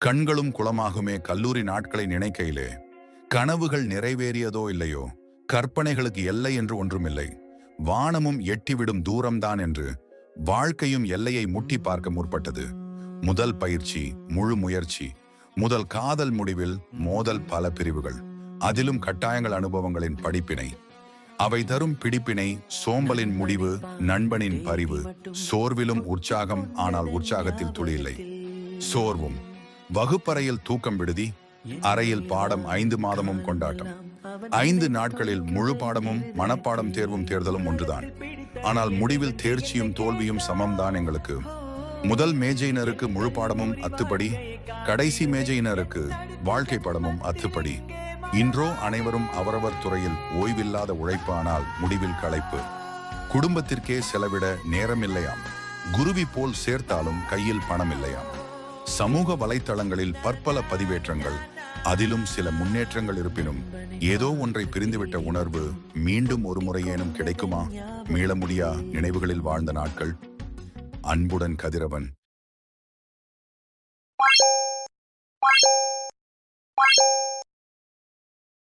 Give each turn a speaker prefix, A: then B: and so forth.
A: கண்களும் குளமாகுமே கல்லூரி நாட்களை நினைக்கையிலே கனவுகள் நிறைவேறியதோ இல்லையோ, கற்பனைகளுக்கு எல்லை என்று ஒன்றுமில்லை. வானமும் எட்டிவிடும் தூரம்தான் என்று வாழ்க்கையும் எல்லையை முட்டி பார்க்க முற்பட்டது. முதல் பயிற்சி, முழு முயற்சி, முதல் காதல் முடிவில் மோதல், பல பிரிவுகள், அதிலும் கட்டாயங்கள், அனுபவங்களின் படிப்பினை, அவை தரும் பிடிப்பினை, சோம்பலின் முடிவு, நண்பனின் பரிவு, சோர்விலும் உற்சாகம், ஆனால் உற்சாகத்தில் துளி இல்லை. சோர்வும் வகுப்பறையில் தூக்கம் விடுதி, அறையில் பாடம் 5 மாதமும் கொண்டாட்டம். 5 நாட்களில் முழு பாடமும் மனப்பாடம், தேர்வும் தேர்தலும் ஒன்றுதான். ஆனால் முடிவில் தேர்ச்சியும் தோல்வியும் சமம்தான் எங்களுக்கு. முதல் மேஜையினருக்கு முழு பாடமும் அத்துப்படி, கடைசி மேஜையினருக்கு வாழ்க்கை படமும் அத்துப்படி. இன்றோ அனைவரும் அவரவர் துறையில் ஓய்வில்லாத உழைப்பானால் முடிவில் களைப்பு. குடும்பத்திற்கே செலவிட நேரமில்லையாம். குருவி போல் சேர்த்தாலும் கையில் பணம் இல்லையாம். சமூக வலைத்தளங்களில் பற்பல பதிவேற்றங்கள், அதிலும் சில முன்னேற்றங்கள் இருப்பினும் ஏதோ ஒன்றை பிரிந்துவிட்ட உணர்வு மீண்டும் ஒரு முறையேனும் கிடைக்குமா? மீள முடியா நினைவுகளில் வாழ்ந்த நாட்கள். அன்புடன் கதிரவன்.